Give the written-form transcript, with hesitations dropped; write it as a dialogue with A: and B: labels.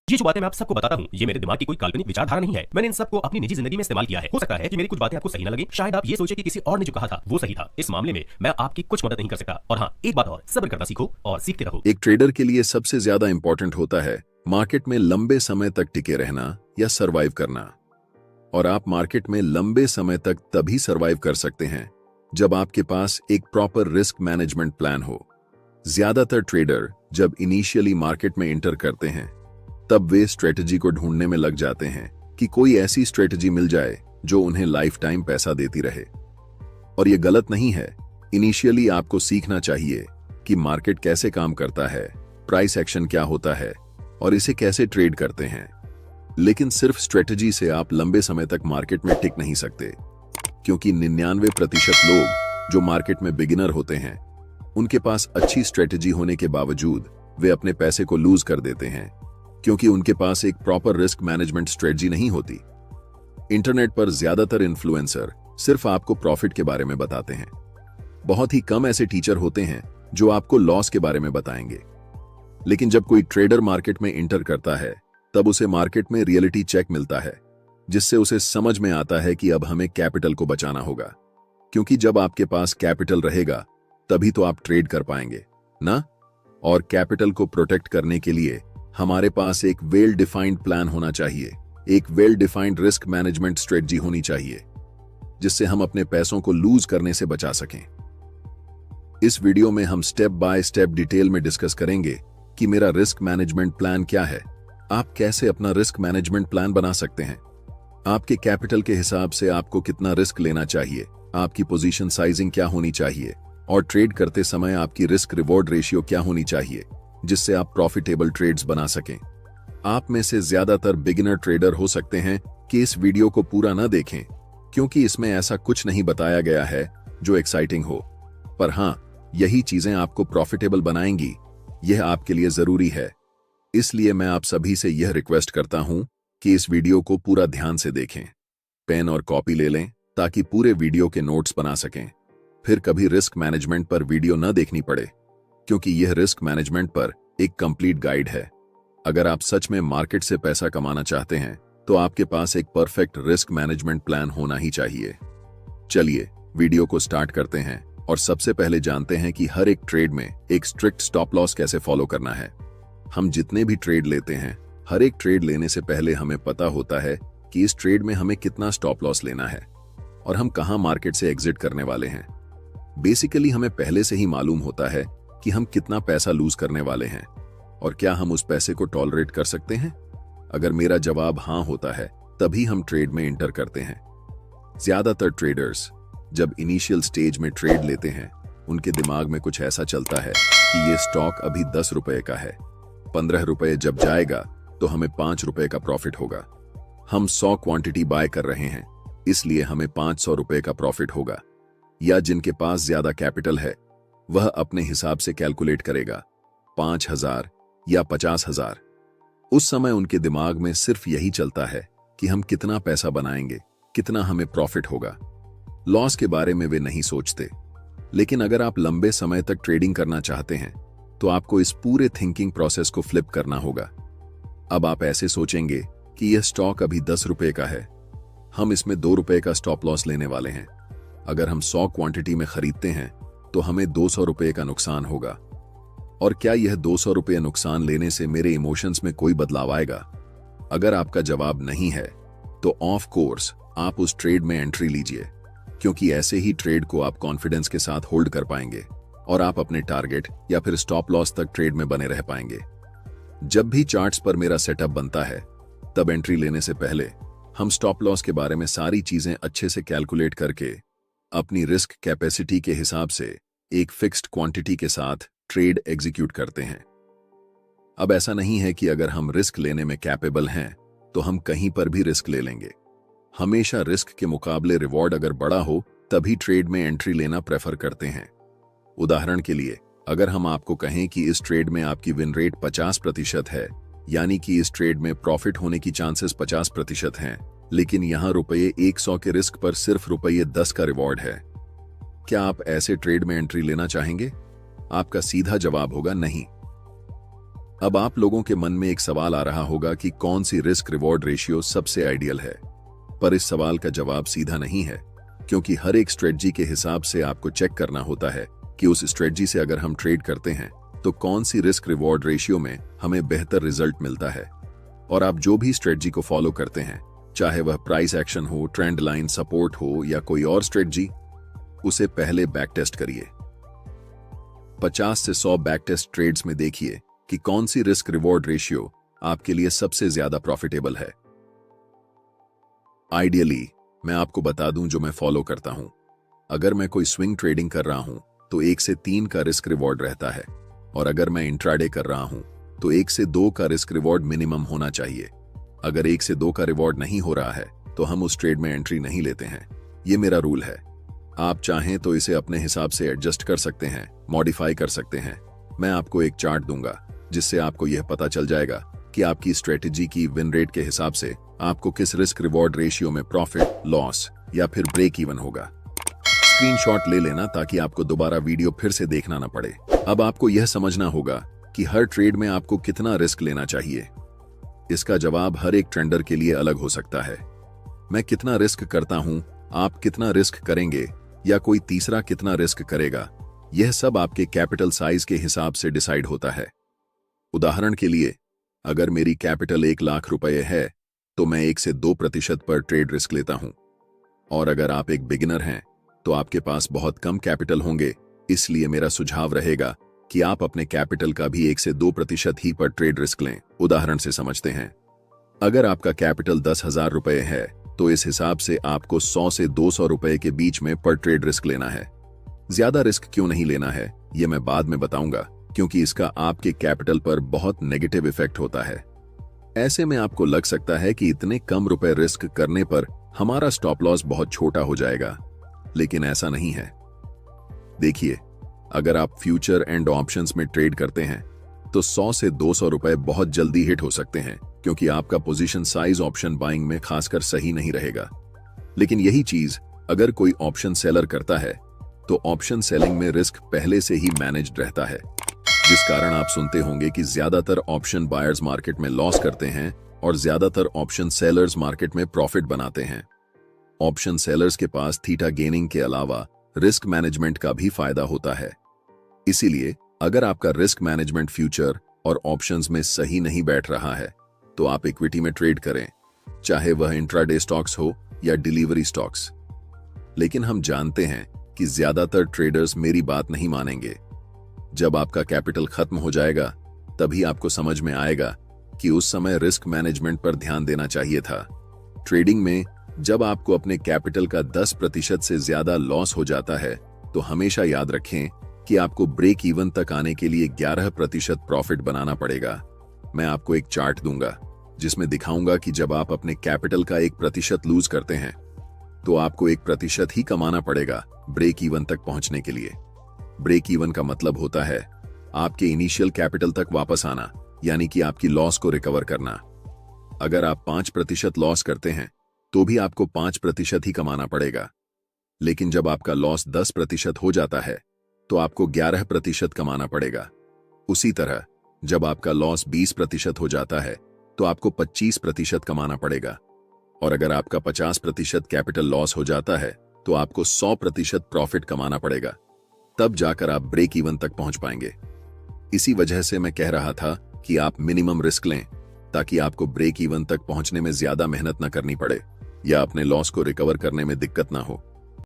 A: ये जो बातें मैं आप सबको बताता हूँ, ये मेरे दिमाग की कोई काल्पनिक विचारधारा नहीं है। मैंने इन सबको अपनी निजी जिंदगी में इस्तेमाल किया है। हो सकता है कि मेरी कुछ बातें आपको सही न लगे, शायद आप ये सोचे कि किसी और ने जो कहा था वो सही था। इस मामले में मैं आपकी कुछ मदद नहीं कर सकता। और हाँ, एक बात और, सब्र करना सीखो और सीखते रहो।
B: एक ट्रेडर के लिए सबसे ज्यादा इंपॉर्टेंट होता है मार्केट में लंबे समय तक टिके रहना या सरवाइव करना। और आप मार्केट में लंबे समय तक तभी सरवाइव कर सकते हैं जब आपके पास एक प्रॉपर रिस्क मैनेजमेंट प्लान हो। ज्यादातर ट्रेडर जब इनिशियली मार्केट में एंटर करते हैं तब वे स्ट्रेटजी को ढूंढने में लग जाते हैं कि कोई ऐसी स्ट्रेटजी मिल जाए जो उन्हें लाइफ टाइम पैसा देती रहे। और यह गलत नहीं है। इनिशियली आपको सीखना चाहिए कि मार्केट कैसे काम करता है, प्राइस एक्शन क्या होता है और इसे कैसे ट्रेड करते हैं। लेकिन सिर्फ स्ट्रेटजी से आप लंबे समय तक मार्केट में टिक नहीं सकते, क्योंकि 99% लोग जो मार्केट में बिगिनर होते हैं उनके पास अच्छी स्ट्रेटजी होने के बावजूद वे अपने पैसे को लूज कर देते हैं, क्योंकि उनके पास एक प्रॉपर रिस्क मैनेजमेंट स्ट्रेटजी नहीं होती। इंटरनेट पर ज्यादातर इन्फ्लुएंसर सिर्फ आपको प्रॉफिट के बारे में बताते हैं। बहुत ही कम ऐसे टीचर होते हैं जो आपको लॉस के बारे में बताएंगे। लेकिन जब कोई ट्रेडर मार्केट में एंटर करता है तब उसे मार्केट में रियलिटी चेक मिलता है, जिससे उसे समझ में आता है कि अब हमें कैपिटल को बचाना होगा। क्योंकि जब आपके पास कैपिटल रहेगा तभी तो आप ट्रेड कर पाएंगे ना। और कैपिटल को प्रोटेक्ट करने के लिए हमारे पास एक वेल डिफाइंड प्लान होना चाहिए, एक well defined risk management strategy होनी चाहिए, जिससे हम अपने पैसों को लूज करने से बचा सकें। इस वीडियो में हम स्टेप बाय स्टेप डिटेल में डिस्कस करेंगे कि मेरा रिस्क मैनेजमेंट प्लान क्या है, आप कैसे अपना रिस्क मैनेजमेंट प्लान बना सकते हैं, आपके कैपिटल के हिसाब से आपको कितना रिस्क लेना चाहिए, आपकी पोजीशन साइजिंग क्या होनी चाहिए और ट्रेड करते समय आपकी रिस्क रिवॉर्ड रेशियो क्या होनी चाहिए, जिससे आप प्रॉफिटेबल ट्रेड्स बना सकें। आप में से ज्यादातर बिगिनर ट्रेडर हो सकते हैं कि इस वीडियो को पूरा न देखें, क्योंकि इसमें ऐसा कुछ नहीं बताया गया है जो एक्साइटिंग हो। पर हाँ, यही चीजें आपको प्रॉफिटेबल बनाएंगी, यह आपके लिए जरूरी है। इसलिए मैं आप सभी से यह रिक्वेस्ट करता हूं कि इस वीडियो को पूरा ध्यान से देखें। पेन और कॉपी ले लें ताकि पूरे वीडियो के नोट्स बना सकें। फिर कभी रिस्क मैनेजमेंट पर वीडियो न देखनी पड़े, क्योंकि यह रिस्क मैनेजमेंट पर एक कंप्लीट गाइड है। अगर आप सच में मार्केट से पैसा कमाना चाहते हैं तो आपके पास एक परफेक्ट रिस्क मैनेजमेंट प्लान होना ही चाहिए। चलिए वीडियो को स्टार्ट करते हैं और सबसे पहले जानते हैं कि हर एक ट्रेड में एक स्ट्रिक्ट स्टॉप लॉस कैसे फॉलो करना है। हम जितने भी ट्रेड लेते हैं, हर एक ट्रेड लेने से पहले हमें पता होता है कि इस ट्रेड में हमें कितना स्टॉप लॉस लेना है और हम कहां मार्केट से एग्जिट करने वाले हैं। बेसिकली हमें पहले से ही मालूम होता है कि हम कितना पैसा लूज करने वाले हैं और क्या हम उस पैसे को टॉलरेट कर सकते हैं। अगर मेरा जवाब हाँ होता है तभी हम ट्रेड में एंटर करते हैं। ज्यादातर ट्रेडर्स जब इनिशियल स्टेज में ट्रेड लेते हैं उनके दिमाग में कुछ ऐसा चलता है कि ये स्टॉक अभी 10 रुपए का है, 15 रुपए जब जाएगा तो हमें 5 रुपए का प्रॉफिट होगा। हम 100 क्वांटिटी बाय कर रहे हैं, इसलिए हमें 500 रुपए का प्रॉफिट होगा। या जिनके पास ज्यादा कैपिटल है वह अपने हिसाब से कैलकुलेट करेगा 5,000 या 50,000। उस समय उनके दिमाग में सिर्फ यही चलता है कि हम कितना पैसा बनाएंगे, कितना हमें प्रॉफिट होगा। लॉस के बारे में वे नहीं सोचते। लेकिन अगर आप लंबे समय तक ट्रेडिंग करना चाहते हैं तो आपको इस पूरे थिंकिंग प्रोसेस को फ्लिप करना होगा। अब आप ऐसे सोचेंगे कि यह स्टॉक अभी 10 रुपए का है, हम इसमें 2 रुपए का स्टॉप लॉस लेने वाले हैं। अगर हम 100 क्वांटिटी में खरीदते हैं तो हमें 200 रुपए का नुकसान होगा। और क्या यह 200 रुपए नुकसान लेने से मेरे इमोशंस में कोई बदलाव आएगा? अगर आपका जवाब नहीं है तो ऑफ कोर्स आप उस ट्रेड में एंट्री लीजिए, क्योंकि ऐसे ही ट्रेड को आप कॉन्फिडेंस के साथ होल्ड कर पाएंगे और आप अपने टारगेट या फिर स्टॉप लॉस तक ट्रेड में बने रह पाएंगे। जब भी चार्ट्स पर मेरा सेटअप बनता है तब एंट्री लेने से पहले हम स्टॉप लॉस के बारे में सारी चीजें अच्छे से कैलकुलेट करके अपनी रिस्क कैपेसिटी के हिसाब से एक फिक्स्ड क्वांटिटी के साथ ट्रेड एग्जीक्यूट करते हैं। अब ऐसा नहीं है कि अगर हम रिस्क लेने में कैपेबल हैं तो हम कहीं पर भी रिस्क ले लेंगे। हमेशा रिस्क के मुकाबले रिवॉर्ड अगर बड़ा हो तभी ट्रेड में एंट्री लेना प्रेफर करते हैं। उदाहरण के लिए, अगर हम आपको कहें कि इस ट्रेड में आपकी विन रेट 50% है, यानी कि इस ट्रेड में प्रॉफिट होने की चांसेस 50% हैं, लेकिन यहां रुपये 100 के रिस्क पर सिर्फ रुपये 10 का रिवॉर्ड है, क्या आप ऐसे ट्रेड में एंट्री लेना चाहेंगे? आपका सीधा जवाब होगा नहीं। अब आप लोगों के मन में एक सवाल आ रहा होगा कि कौन सी रिस्क रिवॉर्ड रेशियो सबसे आइडियल है। पर इस सवाल का जवाब सीधा नहीं है, क्योंकि हर एक स्ट्रेटजी के हिसाब से आपको चेक करना होता है कि उस स्ट्रेटजी से अगर हम ट्रेड करते हैं तो कौन सी रिस्क रिवॉर्ड रेशियो में हमें बेहतर रिजल्ट मिलता है। और आप जो भी स्ट्रेटजी को फॉलो करते हैं, चाहे वह प्राइस एक्शन हो, ट्रेंड लाइन सपोर्ट हो या कोई और स्ट्रेटजी, उसे पहले बैक टेस्ट करिए। 50 से 100 बैक टेस्ट ट्रेड्स में देखिए कि कौन सी रिस्क रिवॉर्ड रेशियो आपके लिए सबसे ज्यादा प्रॉफिटेबल है। आइडियली मैं आपको बता दूं जो मैं फॉलो करता हूं। अगर मैं कोई स्विंग ट्रेडिंग कर रहा हूं तो 1 से 3 का रिस्क रिवॉर्ड रहता है, और अगर मैं इंट्राडे कर रहा हूं तो 1 से 2 का रिस्क रिवॉर्ड मिनिमम होना चाहिए। अगर 1 से 2 का रिवॉर्ड नहीं हो रहा है तो हम उस ट्रेड में एंट्री नहीं लेते हैं। ये मेरा रूल है। आप चाहें तो इसे अपने हिसाब से एडजस्ट कर सकते हैं, मॉडिफाई कर सकते हैं। मैं आपको एक चार्ट दूंगा जिससे आपको यह पता चल जाएगा कि आपकी स्ट्रेटेजी की विन रेट के हिसाब से आपको किस रिस्क रिवॉर्ड रेशियो में प्रॉफिट, लॉस या फिर ब्रेक इवन होगा। स्क्रीनशॉट ले लेना ताकि आपको दोबारा वीडियो फिर से देखना ना पड़े। अब आपको यह समझना होगा कि हर ट्रेड में आपको कितना रिस्क लेना चाहिए। इसका जवाब हर एक ट्रेडर के लिए अलग हो सकता है। मैं कितना रिस्क करता हूं, आप कितना रिस्क करेंगे या कोई तीसरा कितना रिस्क करेगा, यह सब आपके कैपिटल साइज के हिसाब से डिसाइड होता है। उदाहरण के लिए, अगर मेरी कैपिटल 1 लाख रुपए है तो मैं 1 से 2% पर ट्रेड रिस्क लेता हूं। और अगर आप एक बिगिनर हैं तो आपके पास बहुत कम कैपिटल होंगे, इसलिए मेरा सुझाव रहेगा कि आप अपने कैपिटल का भी 1 से 2% ही पर ट्रेड रिस्क लें। उदाहरण से समझते हैं, अगर आपका कैपिटल 10,000 रुपए है तो इस हिसाब से आपको 100 से 200 रुपए के बीच में पर ट्रेड रिस्क लेना है। ज्यादा रिस्क क्यों नहीं लेना है ये मैं बाद में बताऊंगा, क्योंकि इसका आपके कैपिटल पर बहुत नेगेटिव इफेक्ट होता है। ऐसे में आपको लग सकता है कि इतने कम रुपए रिस्क करने पर हमारा स्टॉप लॉस बहुत छोटा हो जाएगा, लेकिन ऐसा नहीं है। देखिए, अगर आप फ्यूचर एंड ऑप्शंस में ट्रेड करते हैं तो 100 से 200 रुपए बहुत जल्दी हिट हो सकते हैं, क्योंकि आपका पोजीशन साइज ऑप्शन बाइंग में खासकर सही नहीं रहेगा। लेकिन यही चीज अगर कोई ऑप्शन सेलर करता है तो ऑप्शन सेलिंग में रिस्क पहले से ही मैनेज्ड रहता है, जिस कारण आप सुनते होंगे कि ज्यादातर ऑप्शन बायर्स मार्केट में लॉस करते हैं और ज्यादातर ऑप्शन सेलर्स मार्केट में प्रॉफिट बनाते हैं। ऑप्शन सेलर्स के पास थीटा गेनिंग के अलावा रिस्क मैनेजमेंट का भी फायदा होता है। इसीलिए अगर आपका रिस्क मैनेजमेंट फ्यूचर और ऑप्शंस में सही नहीं बैठ रहा है तो आप इक्विटी में ट्रेड करें, चाहे वह इंट्राडे स्टॉक्स हो या डिलीवरी स्टॉक्स। लेकिन हम जानते हैं कि ज्यादातर ट्रेडर्स मेरी बात नहीं मानेंगे। जब आपका कैपिटल खत्म हो जाएगा तभी आपको समझ में आएगा कि उस समय रिस्क मैनेजमेंट पर ध्यान देना चाहिए था। ट्रेडिंग में जब आपको अपने कैपिटल का 10% से ज्यादा लॉस हो जाता है तो हमेशा याद रखें कि आपको ब्रेक इवन तक आने के लिए 11% प्रॉफिट बनाना पड़ेगा। मैं आपको एक चार्ट दूंगा जिसमें दिखाऊंगा कि जब आप अपने कैपिटल का 1% लूज करते हैं तो आपको 1% ही कमाना पड़ेगा ब्रेक इवन तक पहुंचने के लिए। ब्रेक इवन का मतलब होता है आपके इनिशियल कैपिटल तक वापस आना, यानी कि आपकी लॉस को रिकवर करना। अगर आप 5% लॉस करते हैं तो भी आपको 5% ही कमाना पड़ेगा, लेकिन जब आपका लॉस 10% हो जाता है तो आपको 11% कमाना पड़ेगा। उसी तरह जब आपका लॉस 20% हो जाता है तो आपको 25% कमाना पड़ेगा, और अगर आपका 50% कैपिटल लॉस हो जाता है तो आपको 100% प्रॉफिट कमाना पड़ेगा, तब जाकर आप ब्रेक इवन तक पहुंच पाएंगे। इसी वजह से मैं कह रहा था कि आप मिनिमम रिस्क लें ताकि आपको ब्रेक इवन तक पहुंचने में ज्यादा मेहनत न करनी पड़े या अपने लॉस को रिकवर करने में दिक्कत ना हो।